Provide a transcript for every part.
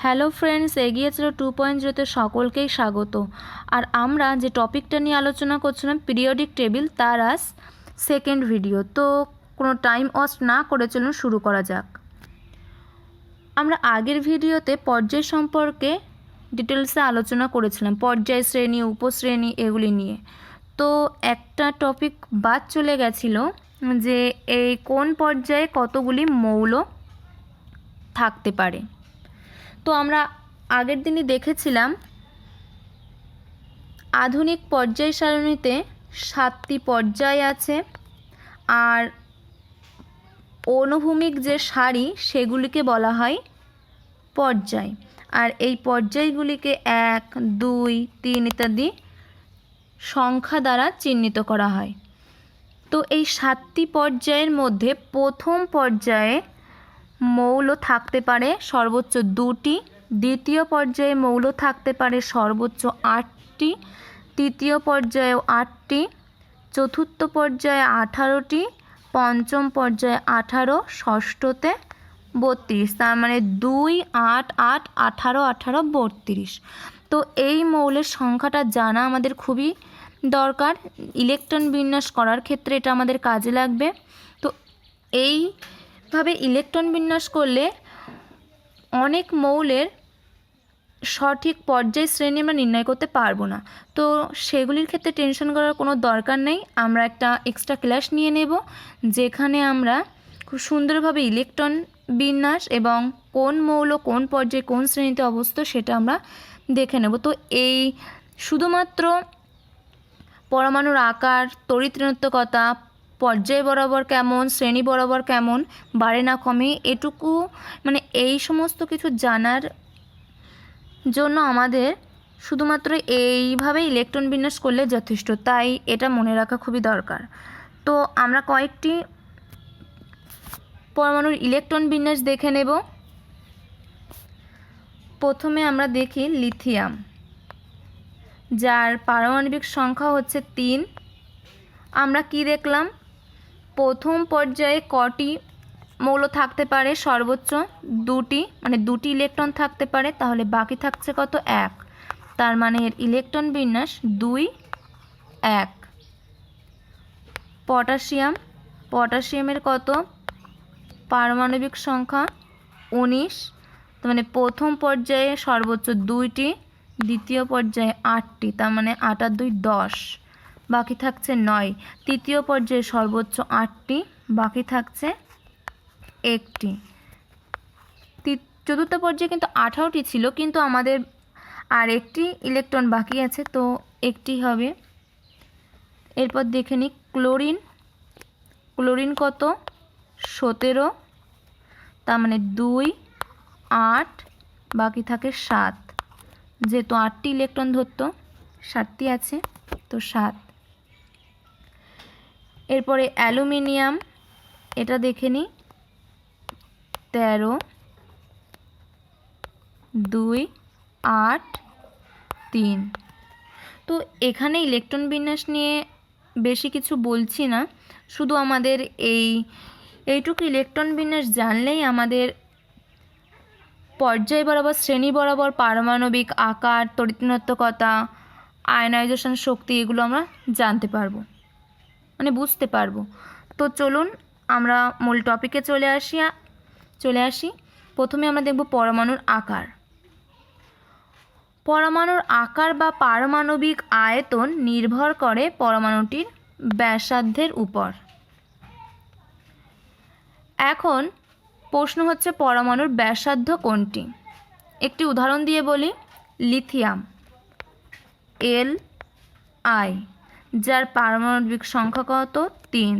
Hello friends, এগিয়ে চলো 2.0-তে সকলকেই স্বাগত। আর আমরা যে টপিকটা নিয়ে আলোচনা করছিলাম পিরিয়ডিক টেবিল, তার আজ সেকেন্ড ভিডিও। তো কোনো টাইম ওয়েস্ট না করে চলুন শুরু করা যাক। আমরা আগের ভিডিওতে পর্যায় সম্পর্কে ডিটেলসে আলোচনা করেছিলাম, পর্যায় শ্রেণী, উপশ্রেণী এগুলি নিয়ে। তো একটা টপিক বাদ চলে গেছিলো যে এই কোন পর্যায়ে কতগুলি মৌল থাকতে পারে। তো আমরা আগের দিনই দেখেছিলাম আধুনিক পর্যায় সারণীতে 7টি পর্যায় আছে, আর অনুভূমিক যে সারি সেগুলিকে বলা হয় পর্যায়। আর এই পর্যায়গুলিকে 1, 2, 3 ইত্যাদি সংখ্যা দ্বারা চিহ্নিত করা হয়। তো এই 7টি পর্যায়ের মধ্যে প্রথম পর্যায়ে মৌল থাকতে পারে সর্বোচ্চ 2টি, দ্বিতীয় পর্যায়ে মৌল থাকতে পারে সর্বোচ্চ 8টি, তৃতীয় পর্যায়েও 8টি, চতুর্থ পর্যায়ে 18টি, পঞ্চম পর্যায়ে 18, ষষ্ঠতে 32। তার মানে 2, 8, 8, 18, 18, 32। তো এই মৌলের সংখ্যাটা জানা আমাদের খুবই দরকার। ইলেকট্রন বিন্যাস করার ক্ষেত্রে এটা আমাদের কাজে লাগবে। তো এইভাবে ইলেকট্রন বিন্যাস করলে অনেক মৌলের সঠিক পর্যায় শ্রেণী আমরা নির্ণয় করতে পারবো না। তো সেগুলির ক্ষেত্রে টেনশন করার কোনো দরকার নেই। আমরা একটা এক্সট্রা ক্লাস নিয়ে নেব, যেখানে আমরা খুব সুন্দরভাবে ইলেকট্রন বিন্যাস এবং কোন মৌল কোন পর্যায়ে কোন শ্রেণীতে অবস্থিত সেটা আমরা দেখে নেব। তো এই শুধুমাত্র পরমাণুর আকার, তড়িৎ ঋণাত্মকতা, পর্যায় বরাবর কেমন, শ্রেণী বরাবর কেমন, বাড়ে না কমে, এটুকু মানে এই সমস্ত কিছু জানার জন্য আমাদের শুধুমাত্র এইভাবে ইলেকট্রন বিন্যাস করলে যথেষ্ট, তাই এটা মনে রাখা খুবই দরকার। তো আমরা কয়েকটি পরমাণুর ইলেকট্রন বিন্যাস দেখে নেব। প্রথমে আমরা দেখি লিথিয়াম, যার পারমাণবিক সংখ্যা হচ্ছে 3। আমরা কি দেখলাম, প্রথম পর্যায়ে কটি মৌল থাকতে পারে সর্বোচ্চ 2টি, মানে 2টি ইলেকট্রন থাকতে পারে, তাহলে বাকি থাকছে কত, 1। তার মানে এর ইলেকট্রন বিন্যাস 2, 1। পটাশিয়ামের কত, পারমাণবিক সংখ্যা 19, তার মানে প্রথম পর্যায়ে সর্বোচ্চ 2টি, দ্বিতীয় পর্যায়ে 8টি, তার মানে 8 আর 2 10, বাকি থাকছে 9। তৃতীয় পর্যায়ে সর্বোচ্চ 8টি, বাকি থাকছে 1টি। চতুর্থ পর্যায়ে কিন্তু 18টি ছিল, কিন্তু আমাদের আর একটি ইলেকট্রন বাকি আছে, তো একটি হবে। এরপর দেখে নিই ক্লোরিন কত, 17, তার মানে 2, 8, বাকি থাকে 7। যেহেতু 8টি ইলেকট্রন ধরতো, 7টি আছে, তো 7। এরপরে অ্যালুমিনিয়াম, এটা দেখে নিই, 13, 2, 8, 3। তো এখানে ইলেকট্রন বিন্যাস নিয়ে বেশি কিছু বলছি না, শুধু আমাদের এইটুকু ইলেকট্রন বিন্যাস জানলেই আমাদের পর্যায় বরাবর, শ্রেণী বরাবর পারমাণবিক আকার, তড়িৎ ঋণাত্মকতা, আয়নাইজেশন শক্তি এগুলো আমরা জানতে পারবো, মানে বুঝতে পারবো। তো চলুন আমরা মূল টপিকে চলে আসি। প্রথমে আমরা দেখব পরমাণুর আকার। পরমাণুর আকার বা পারমাণবিক আয়তন নির্ভর করে পরমাণুটির ব্যাসার্ধের উপর। এখন প্রশ্ন হচ্ছে পরমাণুর ব্যাসার্ধ কোনটি। একটি উদাহরণ দিয়ে বলি, লিথিয়াম Li, যার পারমাণবিক সংখ্যা কত, 3।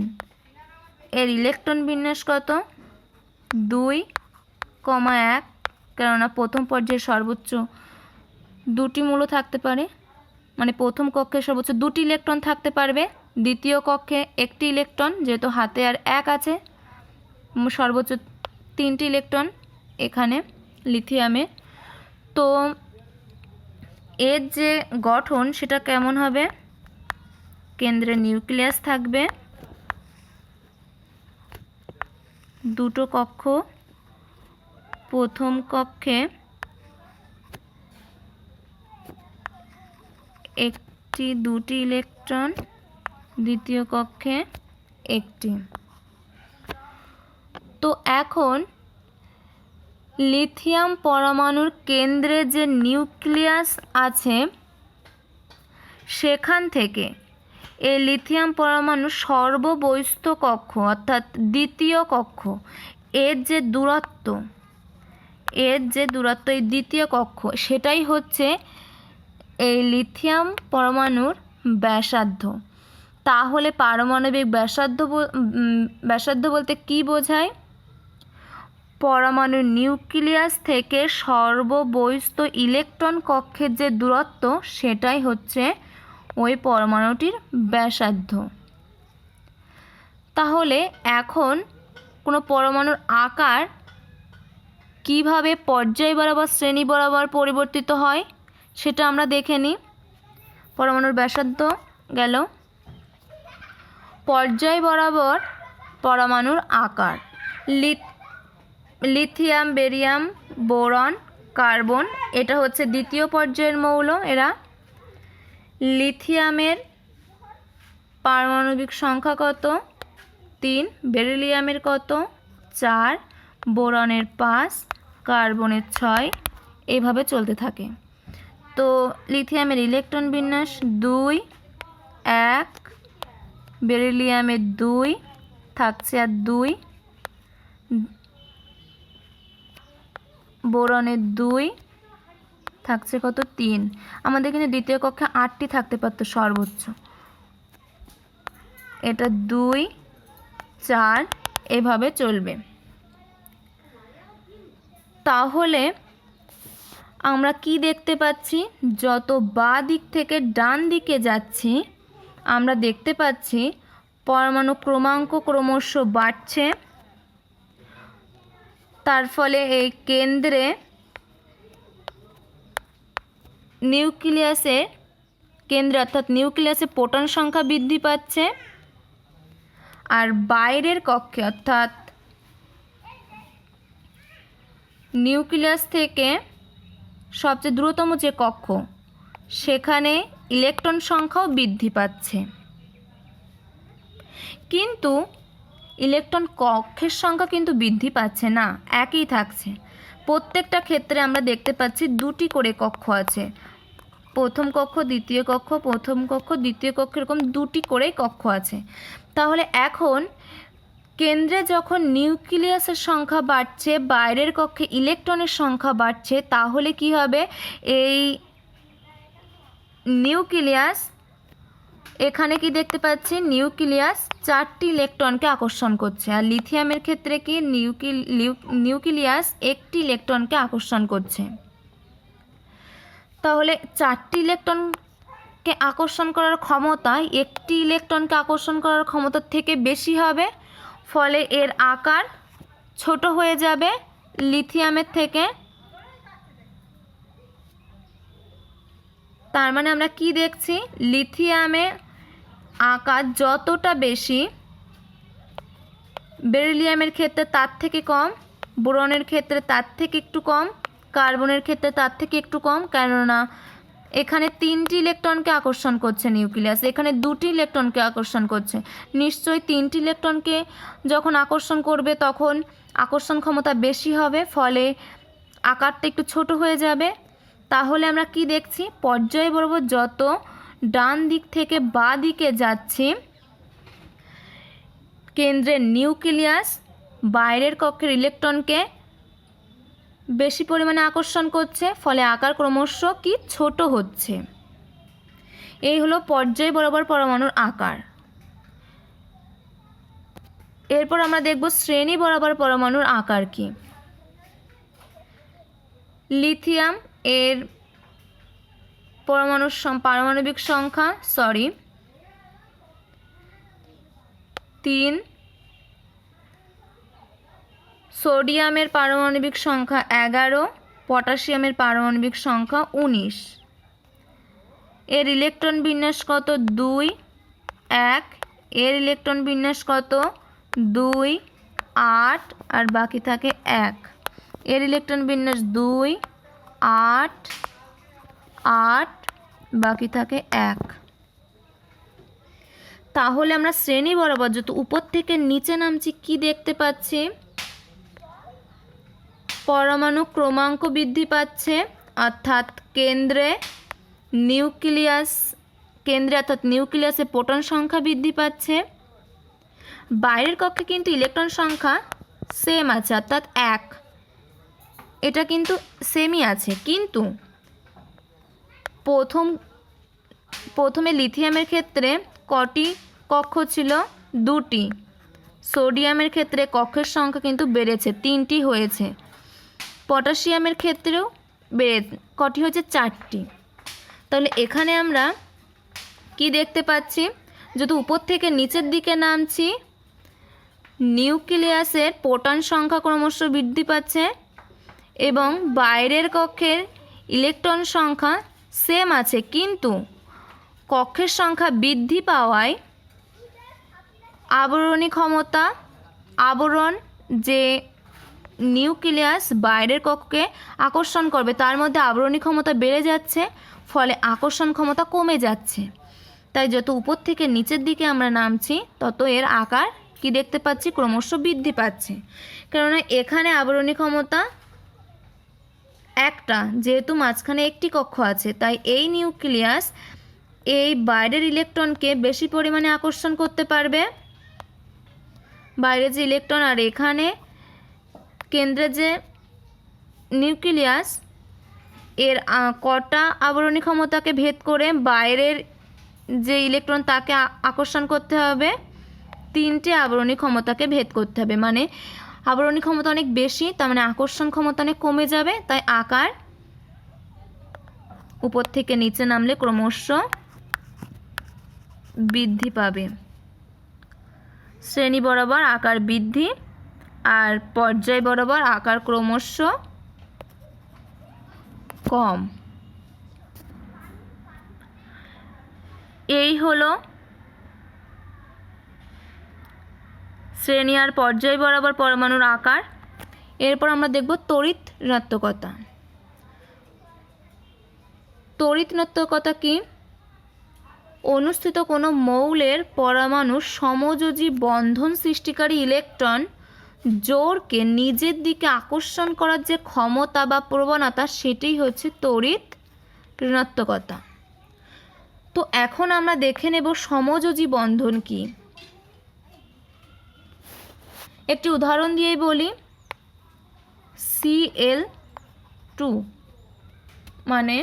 এর ইলেকট্রন বিন্যাস কত, 2, 1, কেননা প্রথম পর্যায়ে সর্বোচ্চ 2টি মৌল থাকতে পারে, মানে প্রথম কক্ষে সর্বোচ্চ 2টি ইলেকট্রন থাকতে পারবে, দ্বিতীয় কক্ষে 1টি ইলেকট্রন, যেহেতু হাতে আর 1 আছে, সর্বোচ্চ 3টি ইলেকট্রন এখানে লিথিয়ামে। তো এর যে গঠন সেটা কেমন হবে, কেন্দ্রে নিউক্লিয়াস থাকবে, 2টো কক্ষ, প্রথম কক্ষে একটি দুটি ইলেকট্রন, দ্বিতীয় কক্ষে একটি। তো এখন লিথিয়াম পরমাণুর কেন্দ্রে যে নিউক্লিয়াস আছে সেখান থেকে এই লিথিয়াম পরমাণু সর্ববহিস্থ কক্ষ অর্থাৎ দ্বিতীয় কক্ষ এর যে দূরত্ব এই দ্বিতীয় কক্ষ সেটাই হচ্ছে এই লিথিয়াম পরমাণুর ব্যাসার্ধ। তাহলে পারমাণবিক ব্যাসার্ধ বলতে কি বোঝায়? পরমাণুর নিউক্লিয়াস থেকে সর্ববহিস্থ ইলেকট্রন কক্ষের যে দূরত্ব সেটাই হচ্ছে ওই পরমাণুটির ব্যাসার্ধ। তাহলে এখন কোনো পরমাণুর আকার কিভাবে পর্যায় বরাবর শ্রেণী বরাবর পরিবর্তিত হয় সেটা আমরা দেখে নিই। পরমাণুর ব্যাসার্ধ গেল, পর্যায় বরাবর পরমাণুর আকার। লিথিয়াম, বেরিয়াম, বোরন, কার্বন এটা হচ্ছে দ্বিতীয় পর্যায়ের মৌল। এরা লিথিয়ামের পারমাণবিক সংখ্যা কত? 3, বেরিলিয়ামের কত? 4, বোরনের 5, কার্বনের 6, এইভাবে চলতে থাকে। তো লিথিয়ামের ইলেকট্রন বিন্যাস 2, 1, বেরিলিয়ামের 2 থাকছে আর 2, বোরনের 2 থাকছে কত? 3। আমাদের কিন্তু দ্বিতীয় কক্ষে 8টি থাকতে পারত সর্বোচ্চ। এটা 2, 4 এভাবে চলবে। তাহলে আমরা কি দেখতে পাচ্ছি? যত বাঁ দিক থেকে ডান দিকে যাচ্ছি আমরা দেখতে পাচ্ছি পরমাণু ক্রমাঙ্ক ক্রমশ বাড়ছে। তার ফলে এই কেন্দ্রে অর্থাৎ নিউক্লিয়াসে প্রোটন সংখ্যা বৃদ্ধি পাচ্ছে। আর বাইরের কক্ষে অর্থাৎ নিউক্লিয়াস থেকে সবচেয়ে দ্রুততম যে কক্ষ সেখানে ইলেকট্রন সংখ্যাও বৃদ্ধি পাচ্ছে, কিন্তু ইলেকট্রন কক্ষের সংখ্যা কিন্তু বৃদ্ধি পাচ্ছে না, একই থাকছে। প্রত্যেকটা ক্ষেত্রে আমরা দেখতে পাচ্ছি 2টি করে কক্ষ আছে। প্রথম কক্ষ, দ্বিতীয় কক্ষ, প্রথম কক্ষ, দ্বিতীয় কক্ষ, এরকম 2টি করেই কক্ষ আছে। তাহলে এখন কেন্দ্রে যখন নিউক্লিয়াসের সংখ্যা বাড়ছে, বাইরের কক্ষে ইলেকট্রনের সংখ্যা বাড়ছে, তাহলে কি হবে? এই নিউক্লিয়াস, এখানে কি দেখতে পাচ্ছি? নিউক্লিয়াস 4টি ইলেকট্রনকে আকর্ষণ করছে। আর লিথিয়ামের ক্ষেত্রে কি নিউক্লিয়াস 1টি ইলেকট্রনকে আকর্ষণ করছে। তাহলে 4টি ইলেকট্রনকে আকর্ষণ করার ক্ষমতা 1টি ইলেকট্রনকে আকর্ষণ করার ক্ষমতার থেকে বেশি হবে। ফলে এর আকার ছোট হয়ে যাবে লিথিয়ামের থেকে। তার মানে আমরা কি দেখছি? লিথিয়ামে আকার যতটা বেশি, বেরিলিয়ামের ক্ষেত্রে তার থেকে কম, বোরনের ক্ষেত্রে তার থেকে একটু কম, কার্বনের ক্ষেত্রে তার থেকে একটু কম। কেননা এখানে 3টি ইলেকট্রনকে আকর্ষণ করছে নিউক্লিয়াস, এখানে 2টি ইলেকট্রনকে আকর্ষণ করছে। নিশ্চয়ই 3টি ইলেকট্রনকে যখন আকর্ষণ করবে তখন আকর্ষণ ক্ষমতা বেশি হবে, ফলে আকারটা একটু ছোট হয়ে যাবে। তাহলে আমরা কি দেখছি? পর্যায় বরাবর যত ডান দিক থেকে বাঁ দিকে যাচ্ছি, কেন্দ্রের নিউক্লিয়াস বাইরের কক্ষের ইলেকট্রনকে বেশি পরিমাণে আকর্ষণ করছে, ফলে আকার ক্রমশ কি ছোট হচ্ছে। এই হলো পর্যায় বরাবর পরমাণুর আকার। এরপর আমরা দেখব শ্রেণী বরাবর পরমাণুর আকার কি। লিথিয়াম এর পারমাণবিক সংখ্যা 3, সোডিয়ামের পারমাণবিক সংখ্যা 11, পটাশিয়ামের পারমাণবিক সংখ্যা 19। এর ইলেকট্রন বিন্যাস কত? 2, 1। এর ইলেকট্রন বিন্যাস কত? 2, 8 আর বাকি থাকে 1। এর ইলেকট্রন বিন্যাস 2, 8, 8, বাকি থাকে 1। তাহলে আমরা শ্রেণী বরাবর যত উপর থেকে নিচে নামছি কি দেখতে পাচ্ছি? পরমাণু ক্রমাঙ্ক বৃদ্ধি পাচ্ছে, অর্থাৎ কেন্দ্রে নিউক্লিয়াসে প্রোটন সংখ্যা বৃদ্ধি পাচ্ছে। বাইরের কক্ষে কিন্তু ইলেকট্রন সংখ্যা সেম আছে, অর্থাৎ 1। এটা কিন্তু সেমই আছে, কিন্তু প্রথমে লিথিয়ামের ক্ষেত্রে কটি কক্ষ ছিল? 2টি। সোডিয়ামের ক্ষেত্রে কক্ষের সংখ্যা কিন্তু বেড়েছে, 3টি হয়েছে। পটাশিয়ামের ক্ষেত্রেও কটি হয়েছে? 4টি। তাহলে এখানে আমরা কি দেখতে পাচ্ছি? যদি উপর থেকে নিচের দিকে নামছি, নিউক্লিয়াসের প্রোটন সংখ্যা ক্রমশ বৃদ্ধি পাচ্ছে এবং বাইরের কক্ষের ইলেকট্রন সংখ্যা সেম আছে, কিন্তু কক্ষের সংখ্যা বৃদ্ধি পাওয়ায় আবরণ যে নিউক্লিয়াস বাইরের কক্ষকে আকর্ষণ করবে তার মধ্যে আবরণী ক্ষমতা বেড়ে যাচ্ছে, ফলে আকর্ষণ ক্ষমতা কমে যাচ্ছে। তাই যত উপর থেকে নিচের দিকে আমরা নামছি তত এর আকার কি দেখতে পাচ্ছি? ক্রমশ বৃদ্ধি পাচ্ছে। কেননা এখানে আবরণী ক্ষমতা একটা, যেহেতু মাঝখানে একটি কক্ষ আছে, তাই এই নিউক্লিয়াস এই বাইরের ইলেকট্রনকে বেশি পরিমাণে আকর্ষণ করতে পারবে। বাইরে যে ইলেকট্রন আর এখানে কেন্দ্রে যে নিউক্লিয়াস, এর কটা আবরণী ক্ষমতাকে ভেদ করে বাইরের যে ইলেকট্রন তাকে আকর্ষণ করতে হবে? 3টে আবরণী ক্ষমতাকে ভেদ করতে হবে। মানে আবরণী ক্ষমতা অনেক বেশি, তার মানে আকর্ষণ ক্ষমতা অনেক কমে যাবে। তাই আকার উপর থেকে নিচে নামলে ক্রমশ বৃদ্ধি পাবে। শ্রেণী বরাবর আকার বৃদ্ধি আর পর্যায় বরাবর আকার ক্রমশ কম। এই হলো শ্রেণী আর পর্যায় বরাবর পরমাণুর আকার। এরপর আমরা দেখব তড়িৎ ঋণাত্মকতা। তড়িৎ ঋণাত্মকতা কি? অনুষ্ঠিত কোনো মৌলের পরমাণু সমযোজী বন্ধন সৃষ্টিকারী ইলেকট্রন জোড়কে নিজের দিকে আকর্ষণ করার যে ক্ষমতা বা প্রবণতা, সেটাই হচ্ছে তড়িৎ ঋণাত্মকতা। তো এখন আমরা দেখে নেব সমযোজী বন্ধন কি। একটি উদাহরণ দিয়েই বলি। Cl2, মানে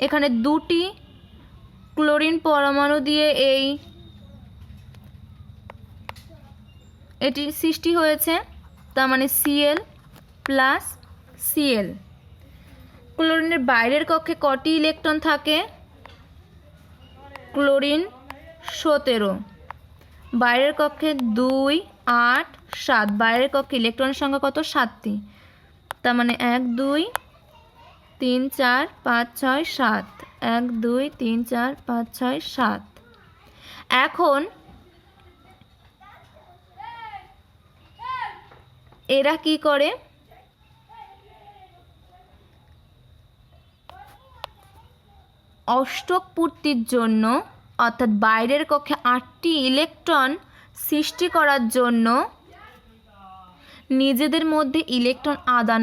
এখানে 2টি ক্লোরিন পরমাণু দিয়ে এটি সৃষ্টি হয়েছে, তার মানে Cl+Cl। ক্লোরিনের বাইরের কক্ষে কটি ইলেকট্রন থাকে? ক্লোরিন 17। বাইরের কক্ষে 2, 8, 7। বাইরের কক্ষে ইলেকট্রনের সংখ্যা কত? 7টি। তার মানে 1, 2, 3, 4, 5, 6, 7। 1, 2, 3, 4, 5, 6, 7। এখন এরা কি করে? অষ্টক পূর্তির জন্য, অর্থাৎ বাইরের কক্ষে 8টি ইলেকট্রন সৃষ্টি করার জন্য নিজেদের মধ্যে ইলেকট্রন আদান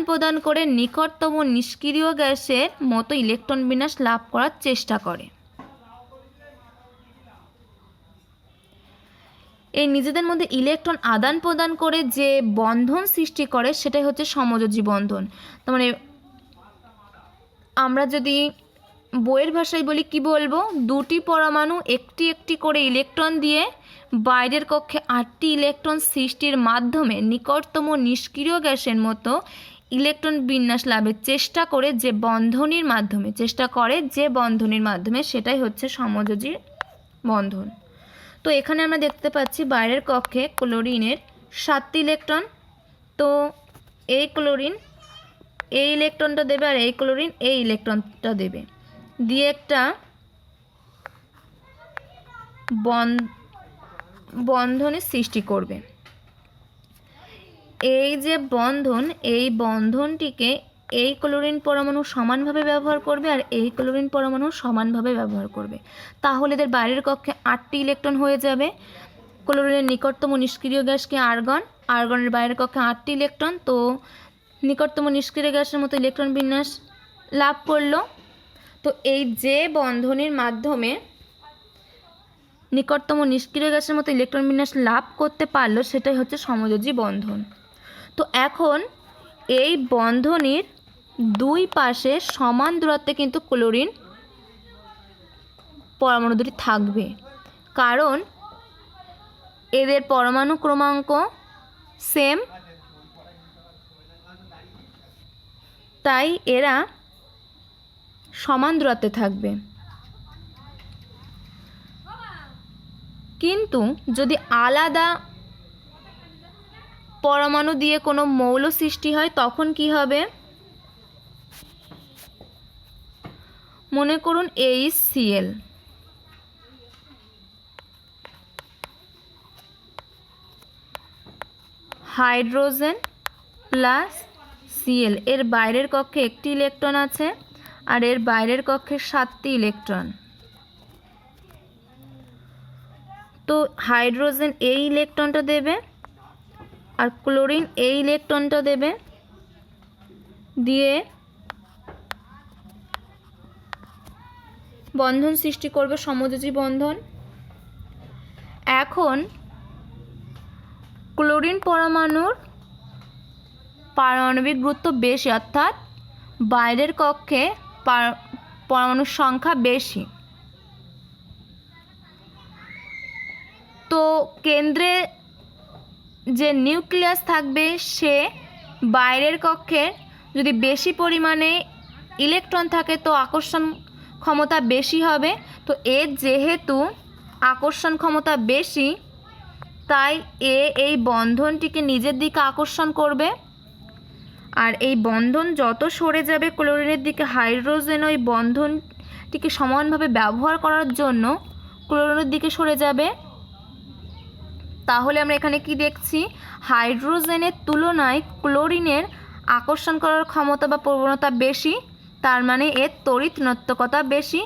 প্রদান করে নিকটতম নিষ্ক্রিয় গ্যাসের মতো ইলেকট্রন বিন্যাস লাভ করার চেষ্টা করে। এই নিজেদের মধ্যে ইলেকট্রন আদান প্রদান করে যে বন্ধন সৃষ্টি করে সেটাই হচ্ছে সমযোজী বন্ধন। তার মানে আমরা যদি বইয়ের ভাষায় বলি কি বলবো? 2টি পরমাণু একটি একটি করে ইলেকট্রন দিয়ে বাইরের কক্ষে 8টি ইলেকট্রন সৃষ্টির মাধ্যমে নিকটতম নিষ্ক্রিয় গ্যাসের মতো ইলেকট্রন বিন্যাস লাভের চেষ্টা করে যে বন্ধনীর মাধ্যমে সেটাই হচ্ছে সমযোজী বন্ধন। তো এখানে আমরা দেখতে পাচ্ছি বাইরের কক্ষে ক্লোরিনের 7টি ইলেকট্রন। তো এই ক্লোরিন এই ইলেকট্রনটা দেবে আর এই ক্লোরিন এই ইলেকট্রনটা দেবে, দিয়ে একটা বন্ধনের সৃষ্টি করবে। এই যে বন্ধন, এই বন্ধনটিকে এই ক্লোরিন পরমাণু সমানভাবে ব্যবহার করবে আর এই ক্লোরিন পরমাণু সমানভাবে ব্যবহার করবে, তাহলে এদের বাইরের কক্ষে 8টি ইলেকট্রন হয়ে যাবে। ক্লোরিনের নিকটতম নিষ্ক্রিয় গ্যাস কি আর্গন, আর্গনের বাইরের কক্ষে 8টি ইলেকট্রন, তো নিকটতম নিষ্ক্রিয় গ্যাসের মতো ইলেকট্রন বিন্যাস লাভ করলো। তো এই যে বন্ধনের মাধ্যমে নিকটতম নিষ্ক্রিয় গ্যাসের মতো ইলেকট্রন বিন্যাস লাভ করতে পারলো সেটাই হচ্ছে সমযোজী বন্ধন। তো এখন এই বন্ধনীর দুই পাশে সমান দূরত্বে কিন্তু ক্লোরিন পরমাণু দুটি থাকবে, কারণ এদের পরমাণু ক্রমাঙ্ক সেম, তাই এরা সমান দূরত্বে থাকবে। কিন্তু যদি আলাদা পরমাণু দিয়ে কোনো মৌল সৃষ্টি হয় তখন কি হবে? মনে করুন HCl, হাইড্রোজেন প্লাস Cl, এর বাইরের কক্ষে একটি ইলেকট্রন আছে আর এর বাইরের কক্ষে 7টি ইলেকট্রন। তো হাইড্রোজেন এই ইলেকট্রনটা দেবে আর ক্লোরিন এই ইলেকট্রনটা দেবে, দিয়ে বন্ধন সৃষ্টি করবে সমযোজী বন্ধন। এখন ক্লোরিন পরমাণুর পারমাণবিক গুরুত্ব বেশি, অর্থাৎ বাইরের কক্ষে পরমাণুর সংখ্যা বেশি। তো কেন্দ্রে যে নিউক্লিয়াস থাকবে সে বাইরের কক্ষে যদি বেশি পরিমাণে ইলেকট্রন থাকে তো আকর্ষণ ক্ষমতা বেশি হবে। তো এর যেহেতু আকর্ষণ ক্ষমতা বেশি, তাই এই বন্ধনটিকে নিজের দিকে আকর্ষণ করবে, আর এই বন্ধন যত সরে যাবে ক্লোরিনের দিকে হাইড্রোজেন ওই বন্ধনটিকে সমানভাবে ব্যবহার করার জন্য ক্লোরিনের দিকে সরে যাবে। তাহলে আমরা এখানে কি দেখছি? হাইড্রোজেনের তুলনায় ক্লোরিনের আকর্ষণ করার ক্ষমতা বা প্রবণতা বেশি, তার মানে এর তড়িৎ ঋণাত্মকতা বেশি।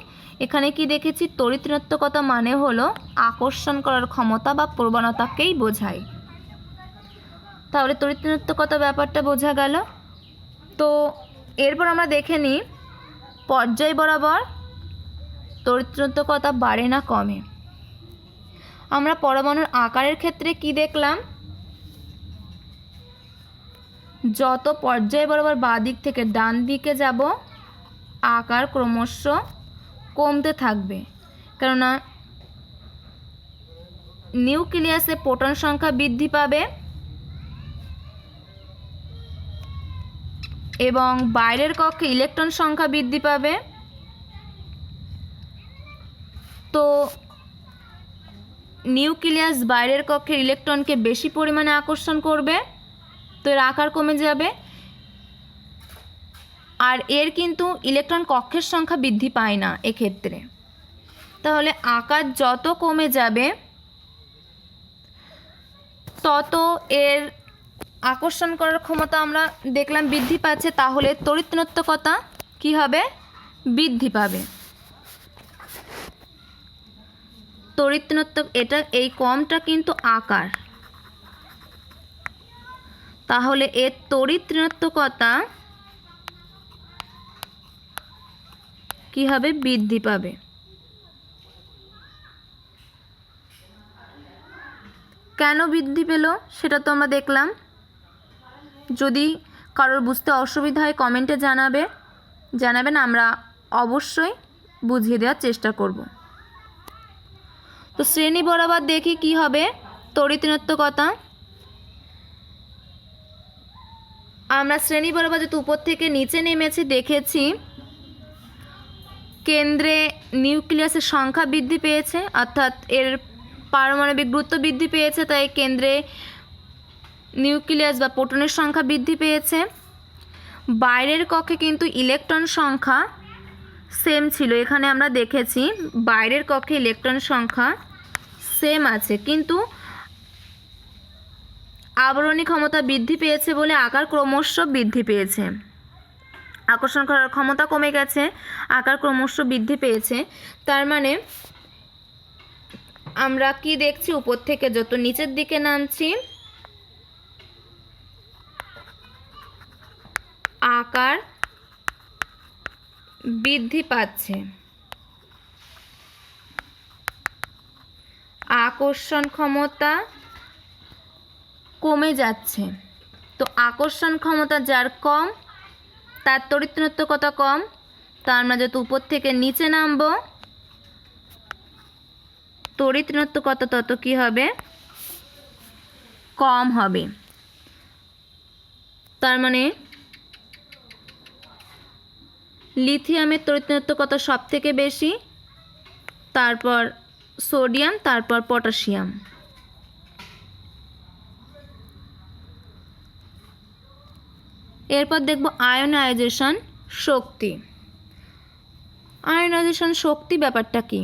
এখানে কি দেখেছি? তড়িৎ ঋণাত্মকতা মানে হলো আকর্ষণ করার ক্ষমতা বা প্রবণতাকেই বোঝায়। তাহলে তড়িৎ ঋণাত্মকতা ব্যাপারটা বোঝা গেল। তো এরপর আমরা দেখে নিই পর্যায় বরাবর তড়িৎ ঋণাত্মকতা বাড়ে না কমে। আমরা পরমাণুর আকারের ক্ষেত্রে কি দেখলাম? যত পর্যায় বরাবর বাঁ দিক থেকে ডান দিকে যাব আকার ক্রমশ কমতে থাকবে, কেননা নিউক্লিয়াসে প্রোটন সংখ্যা বৃদ্ধি পাবে এবং বাইরের কক্ষে ইলেকট্রন সংখ্যা বৃদ্ধি পাবে। তো নিউক্লিয়াস বাইরের কক্ষের ইলেকট্রনকে বেশি পরিমাণে আকর্ষণ করবে, তো এর আকার কমে যাবে। আর এর কিন্তু ইলেকট্রন কক্ষের সংখ্যা বৃদ্ধি পায় না এক্ষেত্রে। তাহলে আকার যত কমে যাবে তত এর আকর্ষণ করার ক্ষমতা আমরা দেখলাম বৃদ্ধি পাচ্ছে, তাহলে তড়িৎ ঋণাত্মকতা কী হবে? বৃদ্ধি পাবে। তড়িৎ ঋণাত্মক এটা এই কমটা কিন্তু আকার, তাহলে এর তড়িৎ ঋণাত্মকতা কী হবে? বৃদ্ধি পাবে। কেন বৃদ্ধি পেল সেটা তো আমরা দেখলাম। যদি কারোর বুঝতে অসুবিধা হয় কমেন্টে জানাবেন, আমরা অবশ্যই বুঝিয়ে দেওয়ার চেষ্টা করব। তো শ্রেণী বরাবর দেখি কি হবে তড়িৎ ঋণাত্মকতা। আমরা শ্রেণী বরাবর যেহেতু উপর থেকে নিচে নেমেছি দেখেছি কেন্দ্রে নিউক্লিয়াসের সংখ্যা বৃদ্ধি পেয়েছে, অর্থাৎ এর পারমাণবিক গুরুত্ব বৃদ্ধি পেয়েছে, তাই কেন্দ্রে নিউক্লিয়াস বা প্রোটনের সংখ্যা বৃদ্ধি পেয়েছে। বাইরের কক্ষে কিন্তু ইলেকট্রন সংখ্যা সেম ছিল, এখানে আমরা দেখেছি বাইরের কক্ষে ইলেকট্রন সংখ্যা সেম আছে, কিন্তু আবরণী ক্ষমতা বৃদ্ধি পেয়েছে বলে আকার ক্রমশ বৃদ্ধি পেয়েছে। আকর্ষণ করার ক্ষমতা কমে গেছে, আকার ক্রমশ বৃদ্ধি পেয়েছে। তার মানে আমরা কি দেখছি, উপর থেকে যত নিচের দিকে নামছি আকার বৃদ্ধি পাচ্ছে, আকর্ষণ ক্ষমতা কমে যাচ্ছে। তো আকর্ষণ ক্ষমতা যার কম তার তড়িৎনত্ব কত কম, তো আমরা যত উপর থেকে নিচে নামবো তড়িৎনত্ব কত তত কি হবে, কম হবে। তার মানে লিথিয়ামের তড়িৎনত্ব কত সব থেকে বেশি, তারপর সোডিয়াম, তারপর পটাশিয়াম। এরপর দেখব আয়নাইজেশন শক্তি। আয়নাইজেশন শক্তি ব্যাপারটা কি,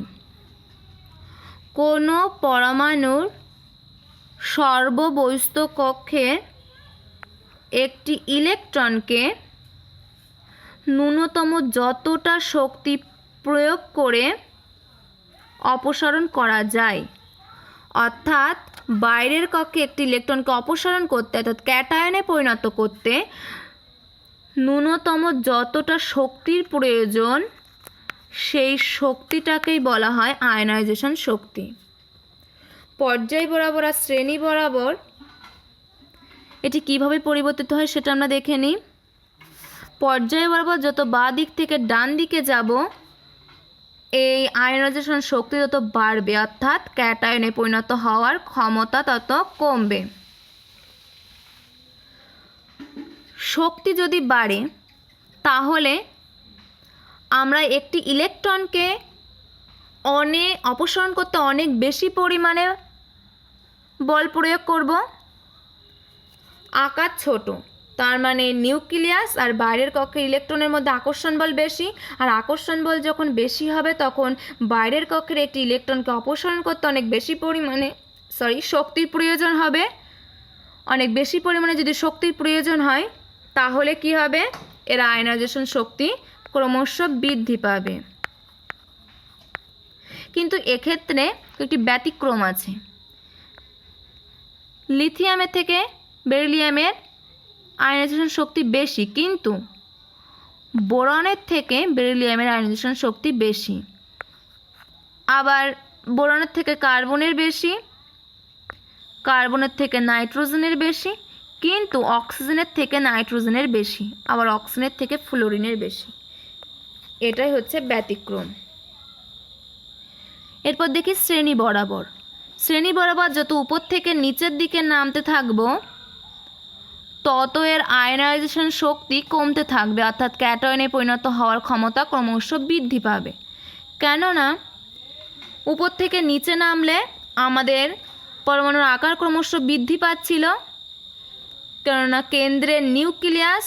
কোনো পরমাণুর সর্ববহিস্থ কক্ষে একটি ইলেকট্রনকে ন্যূনতম যতটা শক্তি প্রয়োগ করে অপসারণ করা যায়, অর্থাৎ বাইরের কক্ষে একটি ইলেকট্রনকে অপসারণ করতে অর্থাৎ ক্যাটায়নে পরিণত করতে ন্যূনতম যতটা শক্তির প্রয়োজন সেই শক্তিটাকেই বলা হয় আয়নাইজেশন শক্তি। পর্যায় বরাবর আর শ্রেণী বরাবর এটি কিভাবে পরিবর্তিত হয় সেটা আমরা দেখে নিই। পর্যায় বরাবর যত বাঁ দিক থেকে ডান দিকে যাব এই আয়নাইজেশন শক্তি তত বাড়বে, অর্থাৎ ক্যাটায়নে পরিণত হওয়ার ক্ষমতা তত কমবে। শক্তি যদি বাড়ে তাহলে আমরা একটি ইলেকট্রনকে অপসারণ করতে অনেক বেশি পরিমাণে বল প্রয়োগ করব। আকার ছোট, তার মানে নিউক্লিয়াস আর বাইরের কক্ষের ইলেকট্রনের মধ্যে আকর্ষণ বল বেশি, আর আকর্ষণ বল যখন বেশি হবে তখন বাইরের কক্ষের একটি ইলেকট্রনকে অপসারণ করতে অনেক বেশি পরিমাণে শক্তির প্রয়োজন হবে। অনেক বেশি পরিমাণে যদি শক্তির প্রয়োজন হয় তাহলে কি হবে, এর আয়নাইজেশন শক্তি ক্রমশ বৃদ্ধি পাবে। কিন্তু এক্ষেত্রে একটি ব্যতিক্রম আছে। লিথিয়ামের থেকে বেরিলিয়ামের আয়নাইজেশন শক্তি বেশি, কিন্তু বোরনের থেকে বেরিলিয়ামের আয়নাইজেশন শক্তি বেশি। আবার বোরনের থেকে কার্বনের বেশি, কার্বনের থেকে নাইট্রোজেনের বেশি, কিন্তু অক্সিজেনের থেকে নাইট্রোজেনের বেশি, আবার অক্সিজেনের থেকে ফ্লোরিনের বেশি। এটাই হচ্ছে ব্যতিক্রম। এরপর দেখি শ্রেণী বরাবর। শ্রেণী বরাবর যত উপর থেকে নিচের দিকে নামতে থাকবো তত এর আয়নাইজেশন শক্তি কমতে থাকবে, অর্থাৎ ক্যাটায়নে পরিণত হওয়ার ক্ষমতা ক্রমশ বৃদ্ধি পাবে। কেননা উপর থেকে নিচে নামলে আমাদের পরমাণুর আকার ক্রমশ বৃদ্ধি পাচ্ছিল, কেননা কেন্দ্রের নিউক্লিয়াস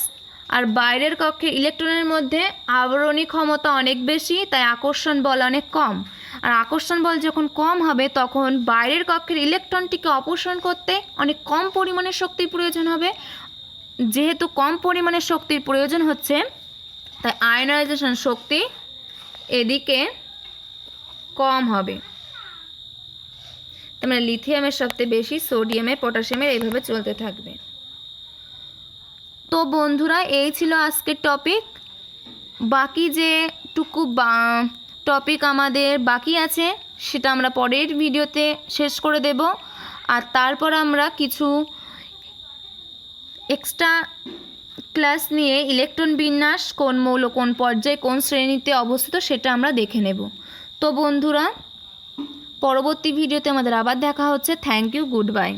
আর বাইরের কক্ষে ইলেকট্রনের মধ্যে আবরণী ক্ষমতা অনেক বেশি, তাই আকর্ষণ বল অনেক কম। আর আকর্ষণ বল যখন কম হবে তখন বাইরের কক্ষের ইলেকট্রনটিকে অপসারণ করতে অনেক কম পরিমাণে শক্তির প্রয়োজন হবে। যেহেতু কম পরিমাণে শক্তির প্রয়োজন হচ্ছে তাই আয়নাইজেশন শক্তি এদিকে কম হবে। তার মানে লিথিয়ামের সবচেয়ে বেশি, সোডিয়ামের, পটাশিয়ামের এইভাবে চলতে থাকবে। তো বন্ধুরা এই ছিল আজকের টপিক। বাকি যেটুকু টপিক আমাদের বাকি আছে সেটা আমরা পরের ভিডিওতে শেষ করে দেব। আর তারপর আমরা কিছু এক্সট্রা ক্লাস নিয়ে ইলেকট্রন বিন্যাস কোন মৌল কোন পর্যায়ে কোন শ্রেণীতে অবস্থিত সেটা আমরা দেখে নেব। তো বন্ধুরা পরবর্তী ভিডিওতে আমাদের আবার দেখা হচ্ছে। Thank you, good bye.